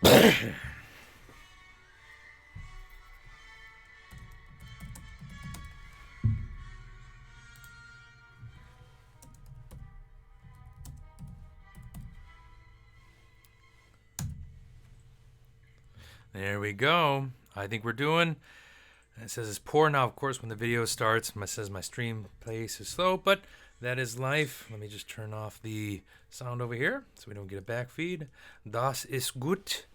There we go. I think we're doing. It says it's poor now, of course, when the video starts. It says my stream pace is slow, but that is life. Let me just turn off the sound over here so we don't get a back feed. Das ist gut.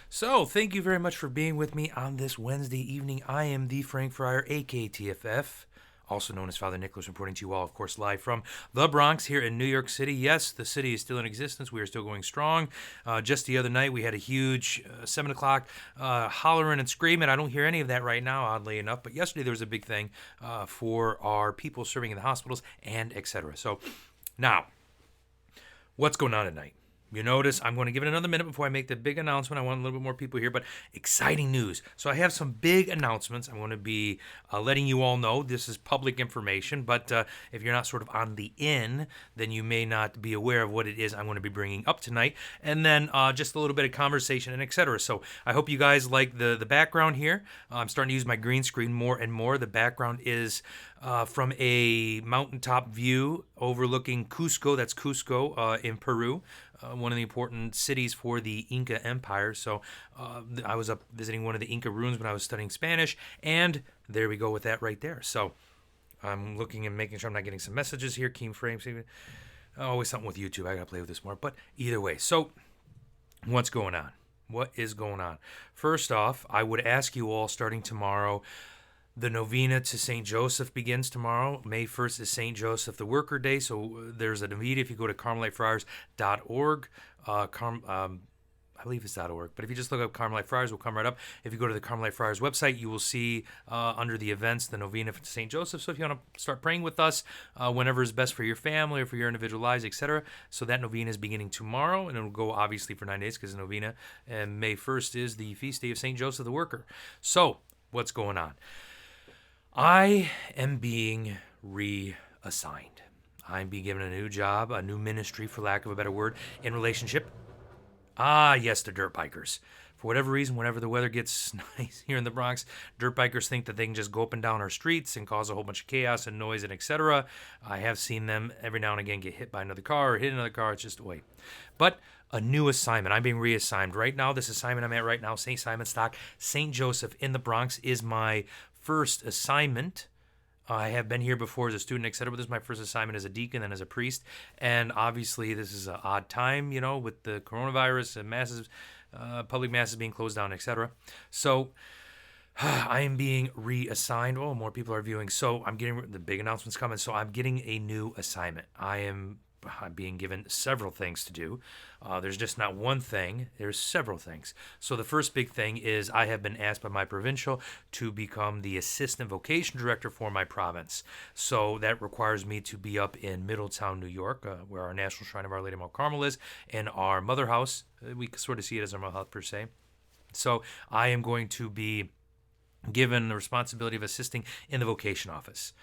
So, thank you very much for being with me on this Wednesday evening. I am the Frank Friar, aka TFF, also known as Father Nicholas, reporting to you all, of course, live from the Bronx here in New York City. Yes, the city is still in existence. We are still going strong. Just the other night, we had a huge 7 o'clock hollering and screaming. I don't hear any of that right now, oddly enough. But yesterday, there was a big thing for our people serving in the hospitals and etc. So, now, what's going on tonight? You notice I'm going to give it another minute before I make the big announcement. I want a little bit more people here, but exciting news. So I have some big announcements. I'm going to be letting you all know. This is public information, but if you're not sort of on the in, then you may not be aware of what it is I'm going to be bringing up tonight. And then just a little bit of conversation and etc. So I hope you guys like the background here. I'm starting to use my green screen more and more. The background is from a mountaintop view overlooking Cusco. That's Cusco in Peru. One of the important cities for the Inca Empire. So I was up visiting one of the Inca ruins when I was studying Spanish, and there we go with that right there. So I'm looking and making sure I'm not getting some messages here. Keen frames. Always something with YouTube. I got to play with this more. But either way, so what's going on? What is going on? First off, I would ask you all starting tomorrow, the novena to St. Joseph begins tomorrow. May 1st is St. Joseph the Worker Day, so there's a novena if you go to CarmeliteFriars.org. I believe it's .org, but if you just look up Carmelite Friars, we'll come right up. If you go to the Carmelite Friars website, you will see under the events the novena to St. Joseph. So if you want to start praying with us, whenever is best for your family or for your individual lives, etc. So that novena is beginning tomorrow, and it will go obviously for 9 days because the novena. And May 1st is the feast day of St. Joseph the Worker. So what's going on? I am being reassigned. I'm being given a new job, a new ministry, for lack of a better word, in relationship. Yes, the dirt bikers. For whatever reason, whenever the weather gets nice here in the Bronx, dirt bikers think that they can just go up and down our streets and cause a whole bunch of chaos and noise and etc. I have seen them every now and again get hit by another car or hit another car. It's just a way. But a new assignment. I'm being reassigned. Right now, this assignment I'm at right now, St. Simon Stock, St. Joseph in the Bronx, is my first assignment. I have been here before as a student, etc., but this is my first assignment as a deacon and as a priest. And obviously, this is an odd time, with the coronavirus and masses, public masses being closed down, etc. So I am being reassigned. Oh, more people are viewing. So I'm getting the big announcements coming. So I'm getting a new assignment. I'm being given several things to do. There's just not one thing. There's several things. So the first big thing is I have been asked by my provincial to become the assistant vocation director for my province. So that requires me to be up in Middletown, New York, where our National Shrine of Our Lady of Mount Carmel is, and our mother house. We sort of see it as our mother house per se. So I am going to be given the responsibility of assisting in the vocation office.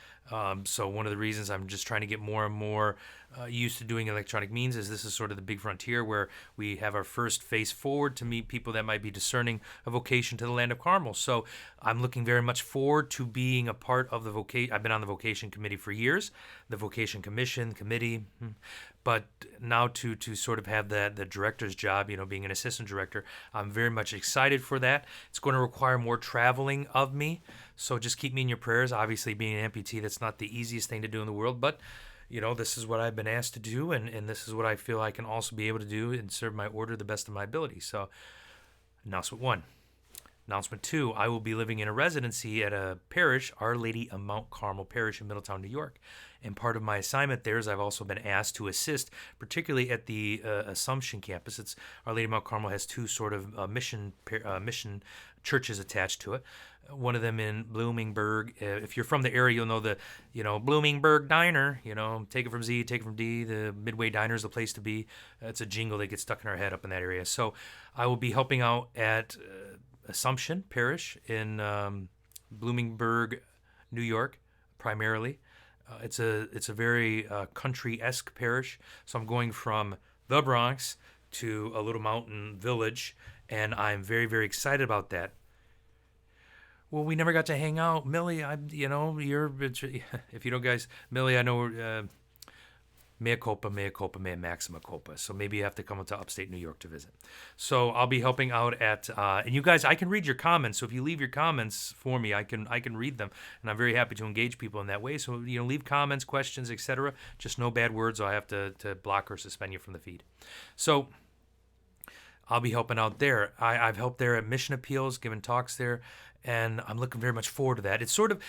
So one of the reasons I'm just trying to get more and more used to doing electronic means is this is sort of the big frontier where we have our first face forward to meet people that might be discerning a vocation to the land of Carmel. So I'm looking very much forward to being a part of the vocation. I've been on the vocation committee for years, the vocation commission committee, but now to sort of have the director's job, being an assistant director, I'm very much excited for that. It's going to require more traveling of me, so just keep me in your prayers. Obviously, being an amputee, that's not the easiest thing to do in the world, but this is what I've been asked to do, and this is what I feel I can also be able to do and serve my order the best of my ability. So, announcement 1. Announcement 2, I will be living in a residency at a parish, Our Lady of Mount Carmel Parish in Middletown, New York. And part of my assignment there is I've also been asked to assist, particularly at the Assumption campus. It's Our Lady of Mount Carmel has two sort of mission churches attached to it. One of them in Bloomingburg. If you're from the area, you'll know the, Bloomingburg Diner. Take it from Z, take it from D. The Midway Diner is the place to be. It's a jingle that gets stuck in our head up in that area. So I will be helping out at Assumption Parish in Bloomingburg, New York, primarily. It's a very country-esque parish. So I'm going from the Bronx to a little mountain village, and I'm very, very excited about that. Well, we never got to hang out, Millie. You're if you don't guys, Millie, I know. Mea culpa, mea maxima culpa. So maybe you have to come to upstate New York to visit. So I'll be helping out at, and you guys, I can read your comments. So if you leave your comments for me, I can read them, and I'm very happy to engage people in that way. So leave comments, questions, etc. Just no bad words, or I have to block or suspend you from the feed. So I'll be helping out there. I've helped there at Mission Appeals, given talks there, and I'm looking very much forward to that. It's sort of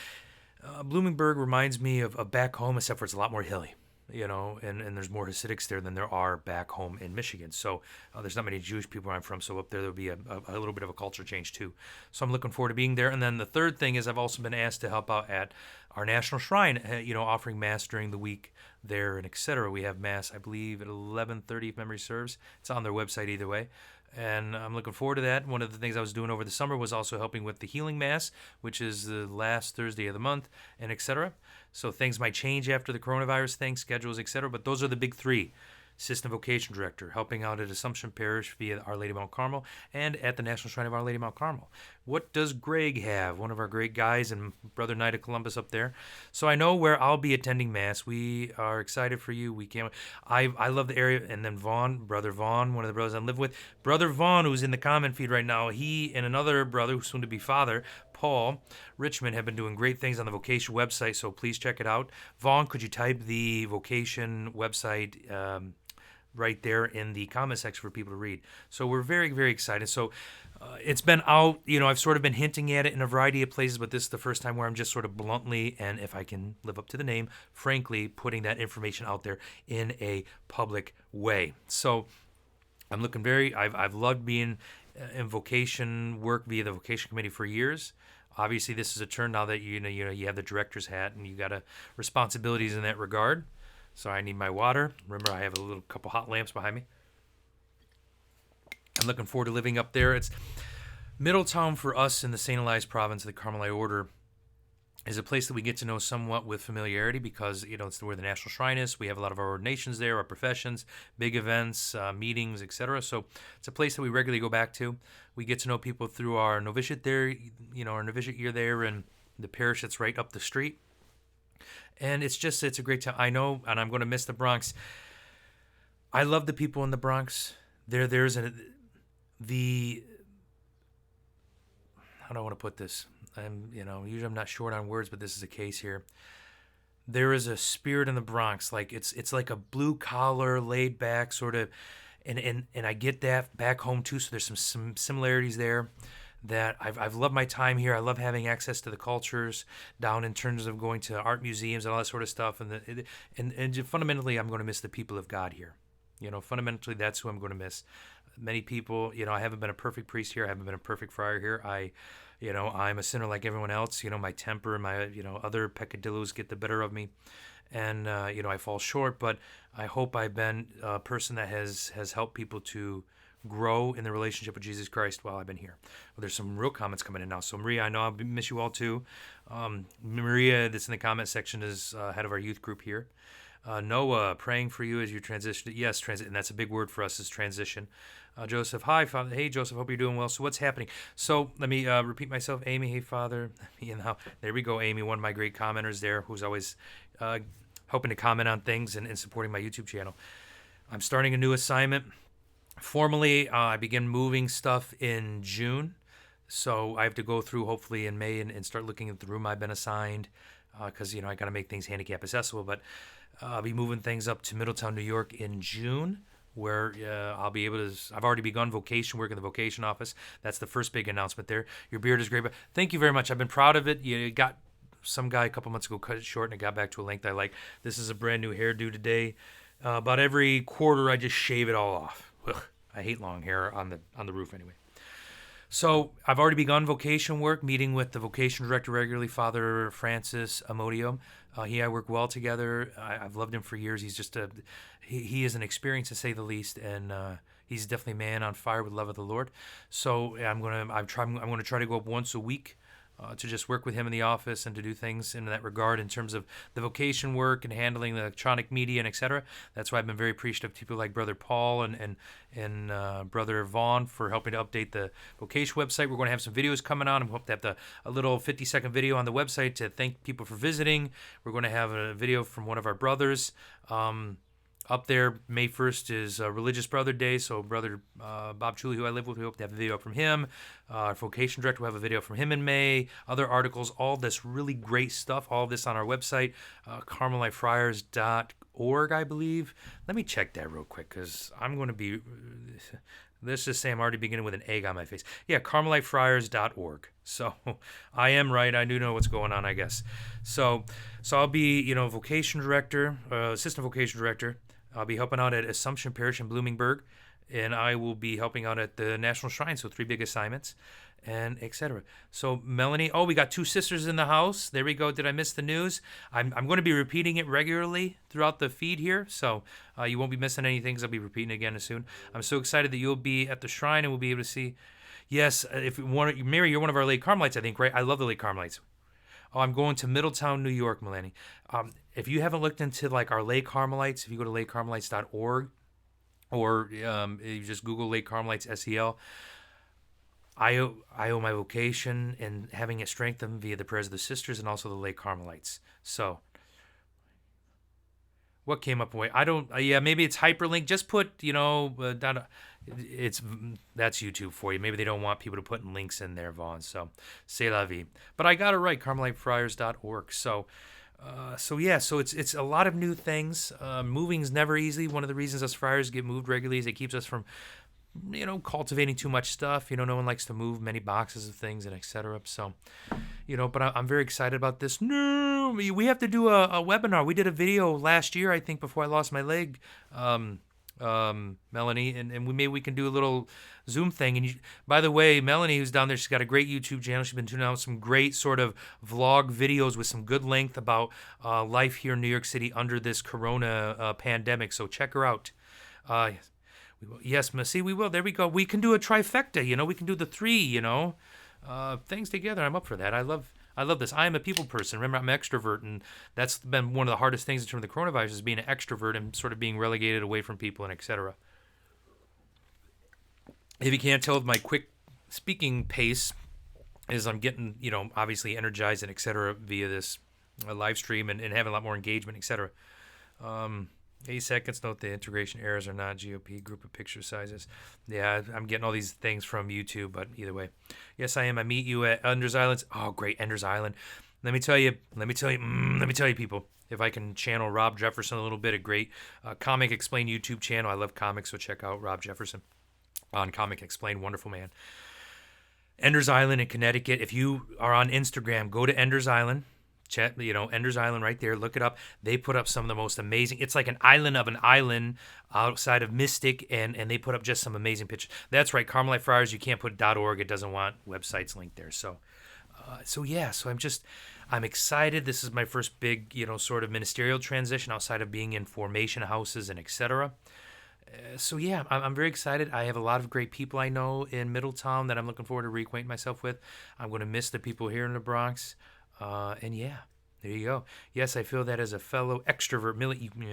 Bloomingburg reminds me of back home, except for it's a lot more hilly. And there's more Hasidics there than there are back home in Michigan. So there's not many Jewish people where I'm from. So up there'll be a little bit of a culture change too. So I'm looking forward to being there. And then the third thing is I've also been asked to help out at our National Shrine, offering Mass during the week there and etc. We have Mass, I believe, at 11:30 if memory serves. It's on their website either way. And I'm looking forward to that. One of the things I was doing over the summer was also helping with the Healing Mass, which is the last Thursday of the month, and etc. So things might change after the coronavirus thing, schedules, etc. But those are the big three. Assistant Vocation Director, helping out at Assumption Parish via Our Lady Mount Carmel, and at the National Shrine of Our Lady Mount Carmel. What does Greg have? One of our great guys and Brother Knight of Columbus up there. So I know where I'll be attending Mass. We are excited for you. We can't. I love the area. And then Brother Vaughn, one of the brothers I live with. Brother Vaughn, who's in the comment feed right now, he and another brother, who's soon to be father, Paul Richmond, have been doing great things on the Vocation website, so please check it out. Vaughn, could you type the Vocation website right there in the comment section for people to read? So we're very, very excited. So it's been out, I've sort of been hinting at it in a variety of places, but this is the first time where I'm just sort of bluntly, and if I can live up to the name, frankly, putting that information out there in a public way. So I'm looking I've loved being in vocation work via the vocation committee for years. Obviously, this is a turn now that you have the director's hat and you got responsibilities in that regard. So I need my water. Remember, I have a little couple hot lamps behind me. I'm looking forward to living up there. It's Middletown for us in the St. Elias province of the Carmelite Order is a place that we get to know somewhat with familiarity because, it's where the National Shrine is. We have a lot of our ordinations there, our professions, big events, meetings, etc. So it's a place that we regularly go back to. We get to know people through our novitiate there, our novitiate year there in the parish that's right up the street. And it's a great time. I know, and I'm going to miss the Bronx. I love the people in the Bronx. How do I want to put this? Usually I'm not short on words, but this is a case here. There is a spirit in the Bronx, like it's like a blue collar, laid back sort of, and I get that back home too. So there's some similarities there. That I've loved my time here. I love having access to the cultures down in terms of going to art museums and all that sort of stuff. And fundamentally, I'm going to miss the people of God here. Fundamentally, that's who I'm going to miss. Many people, I haven't been a perfect priest here. I haven't been a perfect friar here. I'm a sinner like everyone else. My temper and my, other peccadillos get the better of me. And, I fall short. But I hope I've been a person that has helped people to grow in the relationship with Jesus Christ while I've been here. Well, there's some real comments coming in now. So Maria, I know I miss you all too. Maria, that's in the comment section, is head of our youth group here. Noah, praying for you as you transition. Yes, and that's a big word for us, is transition. Joseph, hi, Father. Hey, Joseph, hope you're doing well. So what's happening? So let me repeat myself. Amy, hey, Father. There we go, Amy, one of my great commenters there, who's always hoping to comment on things and supporting my YouTube channel. I'm starting a new assignment. Formally, I begin moving stuff in June, so I have to go through hopefully in May and start looking at the room I've been assigned because, I got to make things handicap accessible, but I'll be moving things up to Middletown, New York in June, where I'll be able to, I've already begun vocation work in the vocation office. That's the first big announcement there. Your beard is great, but thank you very much. I've been proud of it. You got some guy a couple months ago cut it short and it got back to a length I like. This is a brand new hairdo today. About every quarter, I just shave it all off. Ugh, I hate long hair on the roof anyway. So I've already begun vocation work, meeting with the vocation director regularly, Father Francis Amodio. He and I work well together. I've loved him for years. He's just he is an experience to say the least, and he's definitely a man on fire with love of the Lord. So I'm gonna try to go up once a week to just work with him in the office and to do things in that regard in terms of the vocation work and handling the electronic media and etc. That's why I've been very appreciative to people like Brother Paul and Brother Vaughn for helping to update the vocation website. We're going to have some videos coming on. I hope to have a little 50-second video on the website to thank people for visiting. We're going to have a video from one of our brothers. Up there, May 1st is Religious Brother Day, so Brother Bob Chuli, who I live with, we hope to have a video up from him. Our vocation director will have a video from him in May. Other articles, all this really great stuff, all this on our website, CarmeliteFriars.org, I believe. Let me check that real quick, because I'm going to be... Let's just say I'm already beginning with an egg on my face. Yeah, CarmeliteFriars.org. So I am right. I do know what's going on, I guess. So I'll be, vocation director, assistant vocation director. I'll be helping out at Assumption Parish in Bloomingburg, and I will be helping out at the National Shrine, so 3 big assignments, and etc. So Melanie, we got 2 sisters in the house. There we go. Did I miss the news? I'm going to be repeating it regularly throughout the feed here, so you won't be missing anything because I'll be repeating it again soon. I'm so excited that you'll be at the shrine and we'll be able to see. Yes, if you want, Mary, you're one of our late Carmelites, I think, right? I love the late Carmelites. Oh, I'm going to Middletown, New York, Melanie. If you haven't looked into like our lay Carmelites, if you go to latecarmelites.org or you just Google Late Carmelites SEL, I owe my vocation and having it strengthened via the prayers of the sisters and also the late Carmelites. So, what came up away? I don't. Maybe it's hyperlink. Just put that's YouTube for you. Maybe they don't want people to put links in there, Vaughn. So, c'est la vie. But I got it right. CarmeliteFriars.org. So it's a lot of new things. Moving's never easy. One of the reasons us friars get moved regularly is it keeps us from, cultivating too much stuff. No one likes to move many boxes of things and etc. So, but I'm very excited about this. No, we have to do a webinar. We did a video last year, I think, before I lost my leg, Melanie, and maybe we can do a little Zoom thing. And by the way, Melanie, who's down there, she's got a great YouTube channel. She's been tuning out some great sort of vlog videos with some good length about life here in New York City under this corona pandemic. So check her out. Yes, see, we will. There we go. We can do a trifecta, we can do the 3, things together. I'm up for that. I love this. I am a people person. Remember, I'm an extrovert, and that's been one of the hardest things in terms of the coronavirus is being an extrovert and sort of being relegated away from people and etc. If you can't tell with my quick speaking pace, is I'm getting, obviously energized and etc. via this live stream and having a lot more engagement, etc. 8 seconds. Note the integration errors are not GOP group of picture sizes. Yeah, I'm getting all these things from YouTube, but either way. Yes, I am. I meet you at Enders Island. Oh, great, Enders Island. Let me tell you, people. If I can channel Rob Jefferson a little bit, a great Comic Explain YouTube channel. I love comics, so check out Rob Jefferson on Comic Explain. Wonderful man. Enders Island in Connecticut. If you are on Instagram, go to Enders Island. Chat, Enders Island right there. Look it up. They put up some of the most amazing. It's like an island of an island outside of Mystic, and they put up just some amazing pictures. That's right, Carmelite Friars. You can't put .org. It doesn't want websites linked there. So I'm excited. This is my first big, sort of ministerial transition outside of being in formation houses and etc. I'm very excited. I have a lot of great people I know in Middletown that I'm looking forward to reacquainting myself with. I'm going to miss the people here in the Bronx. There you go. Yes, I feel that as a fellow extrovert.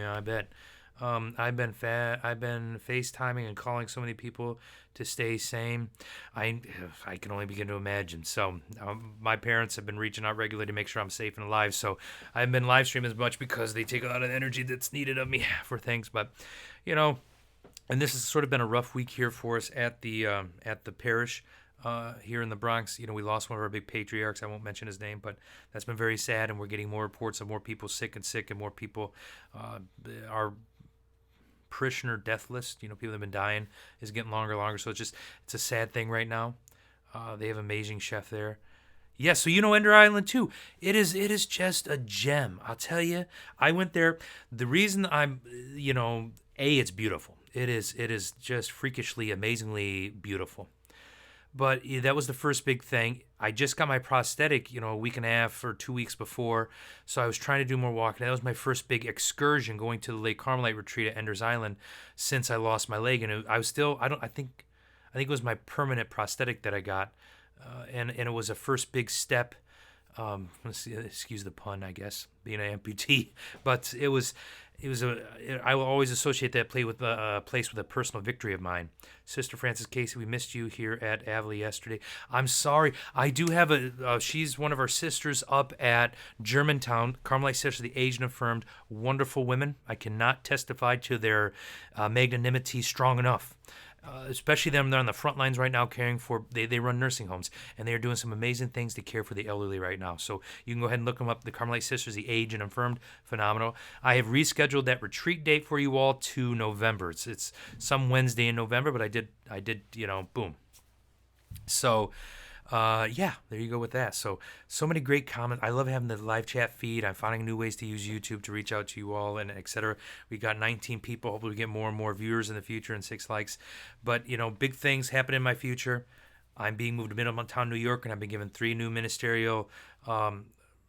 I bet. I've been FaceTiming and calling so many people to stay sane. I can only begin to imagine. So my parents have been reaching out regularly to make sure I'm safe and alive. So I haven't been live streaming as much because they take a lot of energy that's needed of me for things. But and this has sort of been a rough week here for us at the parish. Here in the Bronx, we lost one of our big patriarchs. I won't mention his name, but that's been very sad, and we're getting more reports of more people sick, and more people. Our parishioner death list, people that have been dying, is getting longer and longer. So it's a sad thing right now. They have an amazing chef there. Yes, so Ender Island too. It is just a gem. I'll tell you. I went there. The reason I'm, it's beautiful. It is just freakishly, amazingly beautiful. But that was the first big thing. I just got my prosthetic, a week and a half or 2 weeks before. So I was trying to do more walking. That was my first big excursion going to the Lake Carmelite retreat at Enders Island since I lost my leg. And I was still, I think it was my permanent prosthetic that I got and it was a first big step. Excuse the pun, I guess, being an amputee, but I will always associate that play with place with a personal victory of mine. Sister Frances Casey, we missed you here at Avila yesterday. I'm sorry. I do have she's one of our sisters up at Germantown, Carmelite Sisters, the Aged and Affirmed, wonderful women. I cannot testify to their magnanimity strong enough. Especially them, they're on the front lines right now caring for, they run nursing homes, and they are doing some amazing things to care for the elderly right now. So you can go ahead and look them up, the Carmelite Sisters, the Aged and Affirmed, phenomenal. I have rescheduled that retreat date for you all to November. It's some Wednesday in November, but I did, boom. So, yeah, there you go with that. So many great comments. I love having the live chat feed. I'm finding new ways to use YouTube to reach out to you all, and etc. We got 19 people. Hopefully we get more and more viewers in the future and 6 likes. But, big things happen in my future. I'm being moved to Middletown, New York, and I've been given 3 new ministerial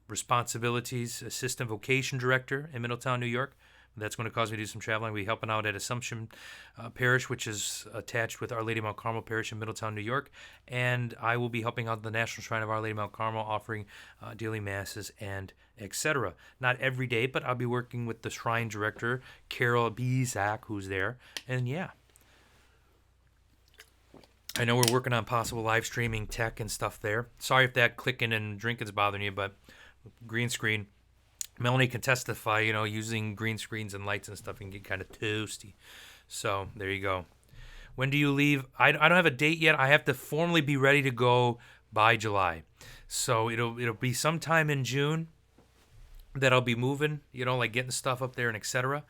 responsibilities. Assistant Vocation Director in Middletown, New York. That's going to cause me to do some traveling. We'll be helping out at Assumption Parish, which is attached with Our Lady of Mount Carmel Parish in Middletown, New York. And I will be helping out the National Shrine of Our Lady of Mount Carmel, offering daily masses and etc. Not every day, but I'll be working with the Shrine Director, Carol Bizak, who's there. And yeah. I know we're working on possible live streaming tech and stuff there. Sorry if that clicking and drinking's bothering you, but green screen. Melanie can testify, using green screens and lights and stuff can get kind of toasty. So there you go. When do you leave? I don't have a date yet. I have to formally be ready to go by July. So it'll be sometime in June that I'll be moving, like getting stuff up there and etc.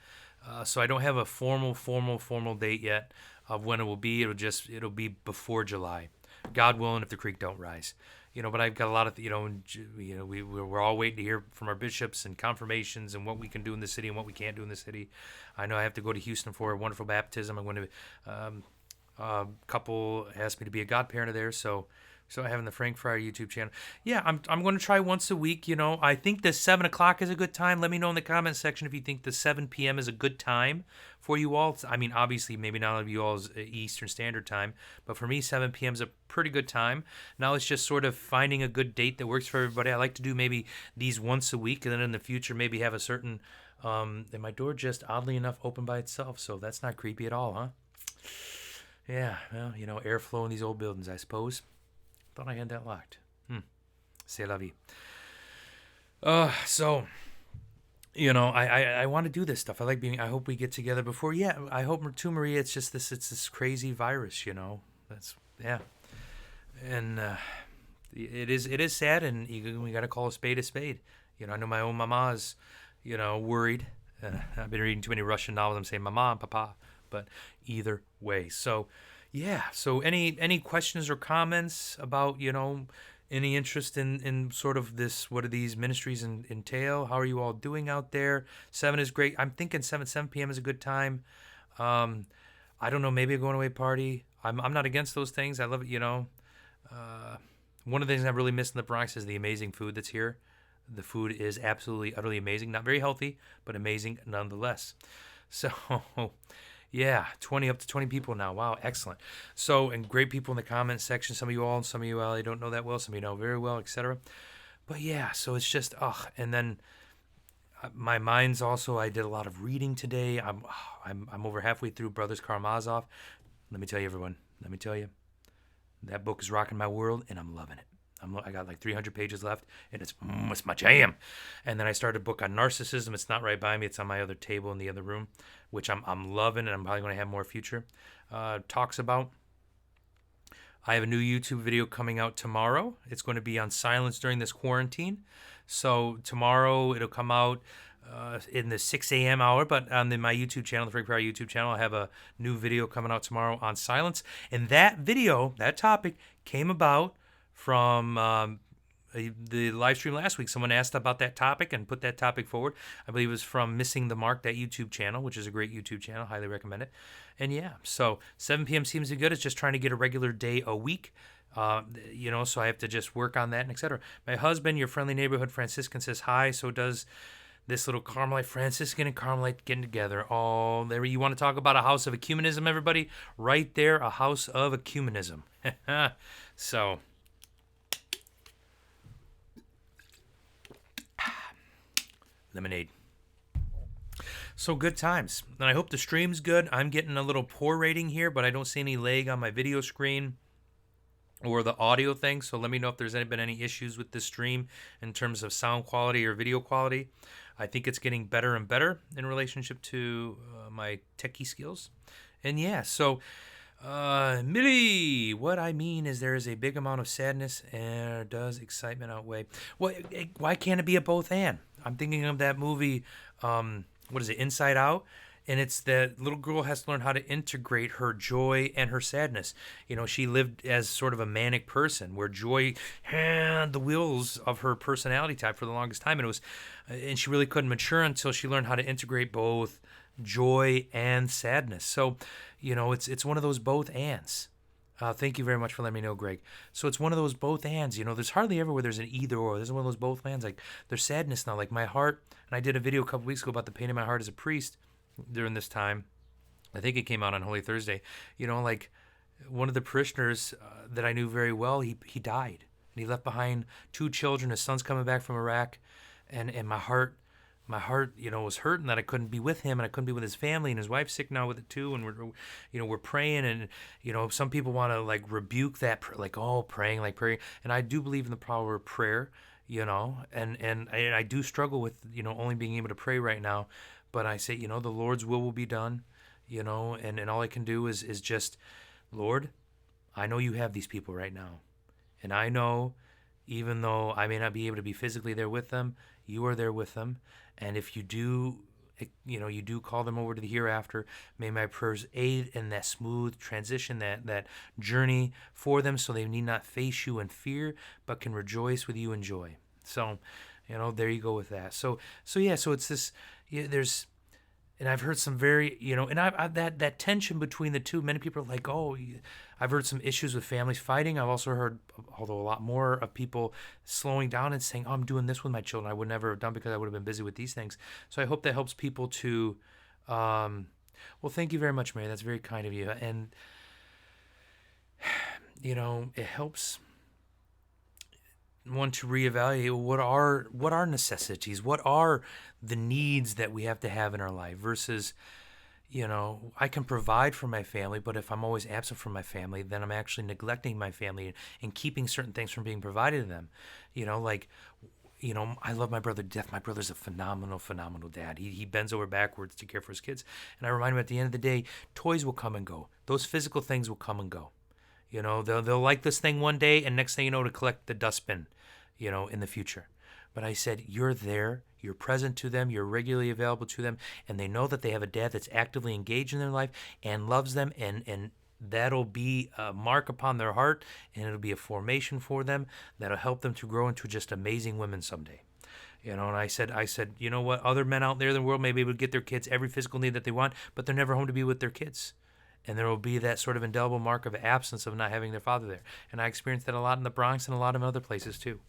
So I don't have a formal date yet of when it will be. It'll be before July. God willing, if the creek don't rise. But I've got a lot of, we're all waiting to hear from our bishops and confirmations and what we can do in the city and what we can't do in the city. I know I have to go to Houston for a wonderful baptism. I'm going to, a couple asked me to be a godparent of theirs, so having the Frank Friar YouTube channel. Yeah, I'm going to try once a week. I think the 7 o'clock is a good time. Let me know in the comment section if you think the 7 p.m. is a good time for you all. I mean, obviously, maybe not all of you all's Eastern Standard Time, but for me, 7 p.m. is a pretty good time. Now it's just sort of finding a good date that works for everybody. I like to do maybe these once a week, and then in the future maybe have a certain. And my door just oddly enough opened by itself, so that's not creepy at all, huh? Yeah, well, airflow in these old buildings, I suppose. Thought I had that locked. C'est la vie. So, I want to do this stuff. I hope we get together before. Yeah, I hope too, Maria. It's just it's this crazy virus. That's yeah, and it is sad, and we got to call a spade a spade. I know my own mama is, worried. I've been reading too many Russian novels. I'm saying mama and papa, but either way. So. Yeah. So any questions or comments about, any interest in sort of this, what do these ministries entail? How are you all doing out there? 7 is great. I'm thinking 7 p.m. is a good time. I don't know, maybe a going away party. I'm not against those things. I love it, one of the things I really miss in the Bronx is the amazing food that's here. The food is absolutely, utterly amazing. Not very healthy, but amazing nonetheless. So... Yeah, 20 up to 20 people now. Wow, excellent. So, and great people in the comments section. Some of you all, and some of you I don't know that well. Some of you know very well, etc. But yeah, so it's just and then my mind's also. I did a lot of reading today. I'm over halfway through Brothers Karamazov. Let me tell you, everyone. Let me tell you, that book is rocking my world, and I'm loving it. I got like 300 pages left, and it's my jam. And then I started a book on narcissism. It's not right by me. It's on my other table in the other room, which I'm loving, and I'm probably going to have more future talks about. I have a new YouTube video coming out tomorrow. It's going to be on silence during this quarantine. So tomorrow it'll come out in the 6 a.m. hour, but on my YouTube channel, the Frank Friar YouTube channel, I have a new video coming out tomorrow on silence. And that video, that topic, came about from the live stream last week. Someone asked about that topic and put that topic forward. I believe it was from Missing the Mark, that YouTube channel, which is a great YouTube channel. Highly recommend it. And yeah, so 7 p.m. seems to be good. It's just trying to get a regular day a week. So I have to just work on that and etc. My husband, your friendly neighborhood Franciscan, says hi. So does this little Carmelite, Franciscan and Carmelite getting together. Oh, there you want to talk about a house of ecumenism, everybody? Right there, a house of ecumenism. So... lemonade. So good times. And I hope the stream's good. I'm getting a little poor rating here, but I don't see any lag on my video screen or the audio thing. So let me know if there's been any issues with this stream in terms of sound quality or video quality. I think it's getting better and better in relationship to my techie skills. And yeah, so Millie, what I mean is there is a big amount of sadness, and does excitement outweigh? Well, why can't it be a both and? I'm thinking of that movie, what is it, Inside Out? And it's that little girl has to learn how to integrate her joy and her sadness. You know, she lived as sort of a manic person where joy had the wheels of her personality type for the longest time. And she really couldn't mature until she learned how to integrate both joy and sadness. So, you know, it's one of those both ands. Thank you very much for letting me know, Greg. So it's one of those both ands. You know, there's hardly ever where there's an either or. There's one of those both ands. Like, there's sadness now. Like my heart, and I did a video a couple weeks ago about the pain in my heart as a priest during this time. I think it came out on Holy Thursday. You know, like one of the parishioners that I knew very well, he died. And he left behind 2 children. His son's coming back from Iraq. And my heart, you know, was hurting that I couldn't be with him and I couldn't be with his family, and his wife's sick now with it too. And we're praying, and, you know, some people want to like rebuke that, like, oh, praying. And I do believe in the power of prayer, you know, and I do struggle with, you know, only being able to pray right now. But I say, you know, the Lord's will be done, you know, and all I can do is just, Lord, I know you have these people right now. And I know, even though I may not be able to be physically there with them, you are there with them. And if you do, you know, you do call them over to the hereafter, may my prayers aid in that smooth transition, that journey for them, so they need not face you in fear, but can rejoice with you in joy. So, you know, there you go with that. So yeah, so it's this, there's, and I've heard some very, you know, and I've that tension between the two. Many people are like, oh, I've heard some issues with families fighting. I've also heard, although a lot more, of people slowing down and saying, oh, I'm doing this with my children I would never have done because I would have been busy with these things. So I hope that helps people to, well, thank you very much, Mary. That's very kind of you. And, you know, it helps one to reevaluate what are necessities, what are the needs that we have to have in our life versus, you know, I can provide for my family, but if I'm always absent from my family, then I'm actually neglecting my family and keeping certain things from being provided to them. You know, like, you know, I love my brother to death. My brother's a phenomenal dad. He bends over backwards to care for his kids. And I remind him at the end of the day, toys will come and go. Those physical things will come and go. You know, they'll like this thing one day, and next thing you know, to collect the dustbin, you know, in the future. But I said, you're there, you're present to them, you're regularly available to them, and they know that they have a dad that's actively engaged in their life and loves them, and that'll be a mark upon their heart, and it'll be a formation for them that'll help them to grow into just amazing women someday. You know, and I said, you know what, other men out there in the world may be able to get their kids every physical need that they want, but they're never home to be with their kids. And there will be that sort of indelible mark of absence of not having their father there. And I experienced that a lot in the Bronx and a lot of other places too.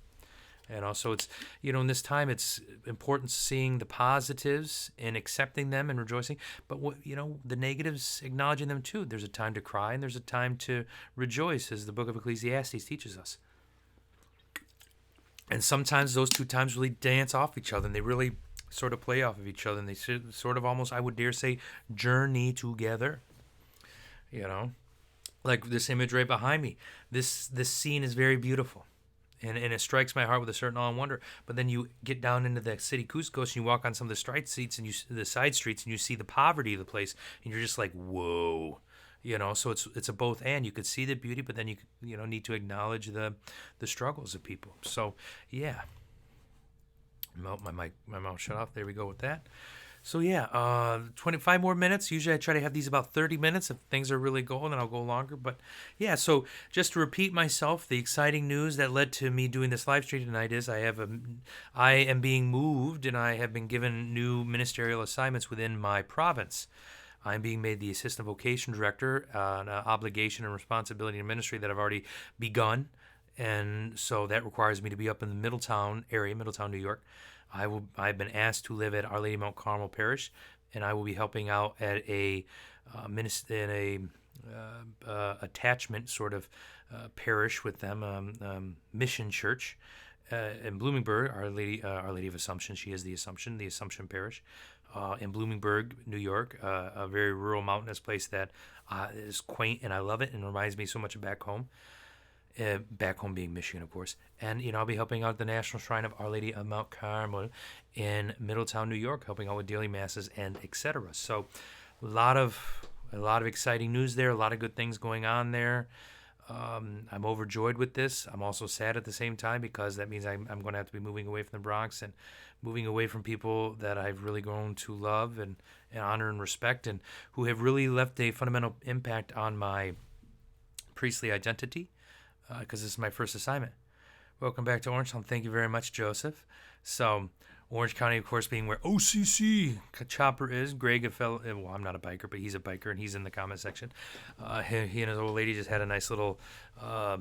And also it's, you know, in this time, it's important seeing the positives and accepting them and rejoicing. But, you know, the negatives, acknowledging them too. There's a time to cry and there's a time to rejoice, as the book of Ecclesiastes teaches us. And sometimes those two times really dance off each other, and they really sort of play off of each other. And they sort of almost, I would dare say, journey together. You know, like this image right behind me. This scene is very beautiful. And it strikes my heart with a certain awe and wonder. But then you get down into the city Cusco and you walk on some of the side streets and the side streets and you see the poverty of the place, and you're just like, whoa, you know. So it's a both and. You could see the beauty, but then you know need to acknowledge the struggles of people. So yeah, my mouth shut off. There we go with that. So yeah, 25 more minutes. Usually I try to have these about 30 minutes. If things are really going, then I'll go longer. But yeah, so just to repeat myself, the exciting news that led to me doing this live stream tonight is I am being moved, and I have been given new ministerial assignments within my province. I'm being made the assistant vocation director, an obligation and responsibility in ministry that I've already begun. And so that requires me to be up in the Middletown area, Middletown, New York. I've been asked to live at Our Lady Mount Carmel Parish, and I will be helping out at a attachment sort of parish with them, mission church, in Bloomingburg, Our Lady of Assumption. She is the Assumption Parish, in Bloomingburg, New York, a very rural mountainous place that is quaint, and I love it, and reminds me so much of back home. Back home being Michigan, of course. And I'll be helping out at the National Shrine of Our Lady of Mount Carmel in Middletown, New York, helping out with daily masses and etc. So, a lot of exciting news there. A lot of good things going on there. I'm overjoyed with this. I'm also sad at the same time because that means I'm going to have to be moving away from the Bronx and moving away from people that I've really grown to love and honor and respect, and who have really left a fundamental impact on my priestly identity, because this is my first assignment. Welcome back to Orangetown. Thank you very much, Joseph. So, Orange County, of course, being where OCC Chopper is. Greg, well, I'm not a biker, but he's a biker, and he's in the comment section. He and his old lady just had a nice little, I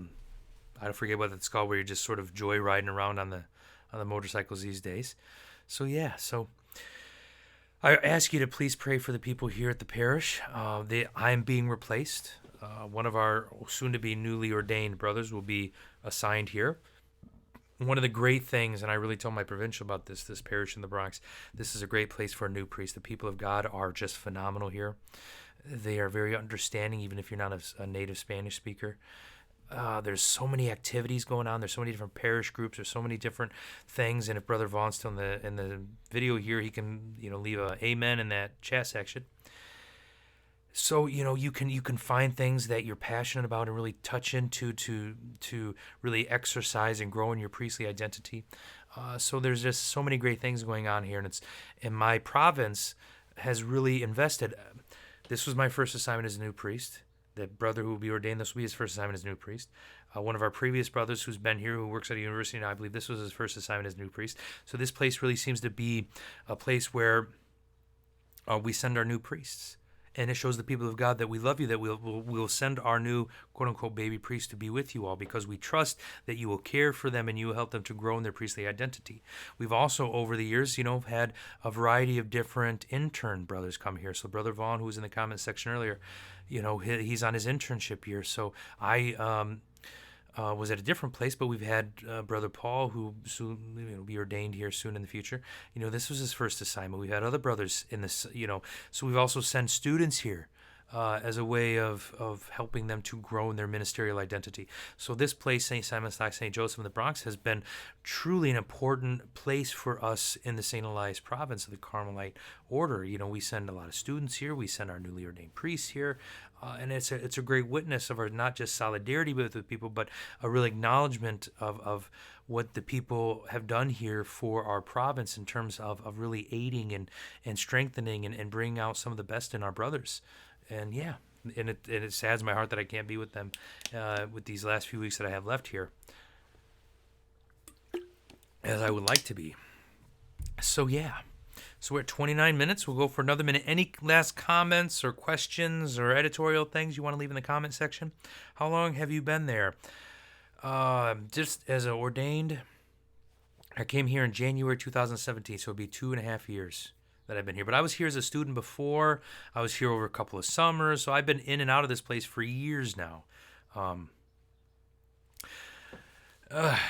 forget what it's called, where you're just sort of joy riding around on the motorcycles these days. So, yeah, I ask you to please pray for the people here at the parish. I am being replaced. One of our soon-to-be newly ordained brothers will be assigned here. One of the great things, and I really told my provincial about this parish in the Bronx, this is a great place for a new priest. The people of God are just phenomenal here. They are very understanding, even if you're not a native Spanish speaker. There's so many activities going on. There's so many different parish groups. There's so many different things. And if Brother Vaughn's still in the video here, he can leave a amen in that chat section. So you can find things that you're passionate about and really touch into to really exercise and grow in your priestly identity. So there's just so many great things going on here, and my province has really invested. This was my first assignment as a new priest. The brother who will be ordained, this will be his first assignment as a new priest. One of our previous brothers who's been here, who works at a university now, I believe this was his first assignment as a new priest. So this place really seems to be a place where we send our new priests. And it shows the people of God that we love you, that we'll send our new quote-unquote baby priest to be with you all, because we trust that you will care for them and you will help them to grow in their priestly identity. We've also, over the years, had a variety of different intern brothers come here. So Brother Vaughn, who was in the comment section earlier, he's on his internship year. So I was at a different place, but we've had Brother Paul, who soon be ordained here soon in the future. This was his first assignment. We've had other brothers in this, so we've also sent students here as a way of helping them to grow in their ministerial identity. So this place, St. Simon Stock, St. Joseph in the Bronx, has been truly an important place for us in the St. Elias province of the Carmelite order. We send a lot of students here. We send our newly ordained priests here. And it's a great witness of our not just solidarity with the people, but a real acknowledgement of what the people have done here for our province in terms of really aiding and strengthening and bringing out some of the best in our brothers. And yeah, and it saddens my heart that I can't be with them with these last few weeks that I have left here, as I would like to be. So yeah. So we're at 29 minutes. We'll go for another minute. Any last comments or questions or editorial things you want to leave in the comment section? How long have you been there? Just as an ordained, I came here in January 2017, so it'll be 2.5 years that I've been here. But I was here as a student before. I was here over a couple of summers, so I've been in and out of this place for years now.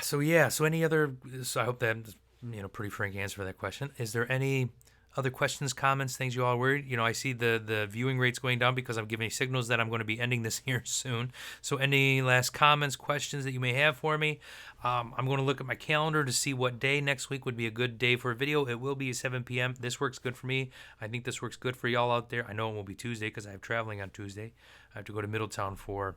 So any other? So I hope that pretty frank answer for that question. Is there any other questions, comments, things you all worried? I see the viewing rates going down because I'm giving signals that I'm going to be ending this here soon. So any last comments, questions that you may have for me? I'm going to look at my calendar to see what day next week would be a good day for a video. It will be 7 p.m. This works good for me. I think this works good for y'all out there. I know it won't be Tuesday because I have traveling on Tuesday. I have to go to Middletown for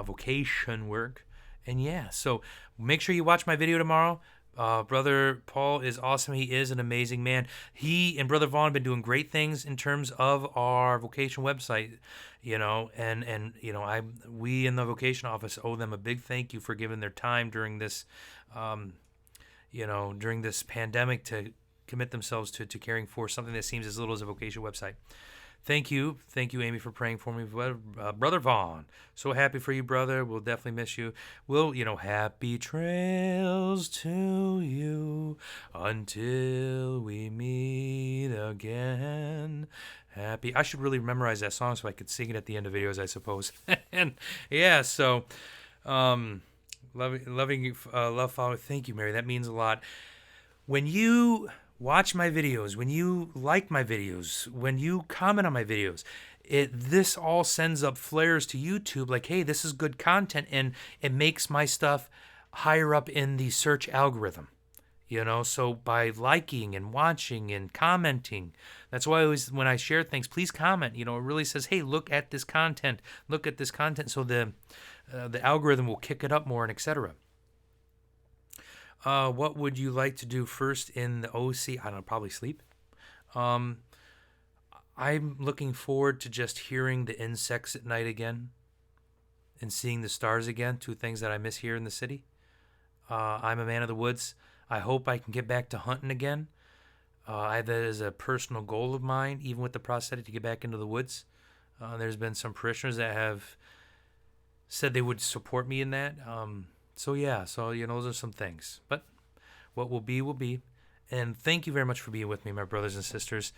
vocation work. And yeah, so make sure you watch my video tomorrow. Brother Paul is awesome. He is an amazing man. He and Brother Vaughn have been doing great things in terms of our vocation website, we in the vocation office owe them a big thank you for giving their time during this, during this pandemic to commit themselves to caring for something that seems as little as a vocation website. Thank you, Amy, for praying for me. Brother Vaughn, so happy for you, brother. We'll definitely miss you. Happy trails to you until we meet again. I should really memorize that song so I could sing it at the end of videos, I suppose. And yeah, so, Loving you, love follow. Thank you, Mary. That means a lot. When you watch my videos, when you like my videos, when you comment on my videos, this all sends up flares to YouTube like, hey, this is good content, and it makes my stuff higher up in the search algorithm. So by liking and watching and commenting, that's why I always, when I share things, please comment. It really says, hey, look at this content, so the algorithm will kick it up more, and etc. What would you like to do first in the OC? I don't know, probably sleep. I'm looking forward to just hearing the insects at night again and seeing the stars again, two things that I miss here in the city. I'm a man of the woods. I hope I can get back to hunting again. I have that as a personal goal of mine, even with the prosthetic, to get back into the woods. There's been some parishioners that have said they would support me in that. So those are some things. But what will be, will be. And thank you very much for being with me, my brothers and sisters.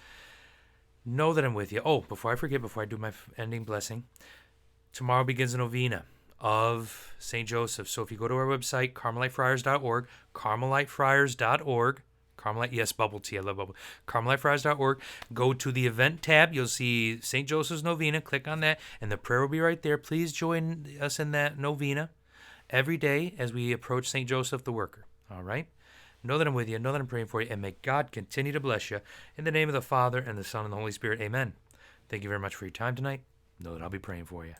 Know that I'm with you. Oh, before I forget, before I do my ending blessing, tomorrow begins a novena of St. Joseph. So if you go to our website, carmelitefriars.org, carmelitefriars.org, Carmelite, yes, bubble tea, I love bubble, carmelitefriars.org, go to the event tab, you'll see St. Joseph's Novena, click on that, and the prayer will be right there. Please join us in that novena every day as we approach St. Joseph the Worker, all right? Know that I'm with you, know that I'm praying for you, and may God continue to bless you. In the name of the Father, and the Son, and the Holy Spirit, amen. Thank you very much for your time tonight. Know that I'll be praying for you.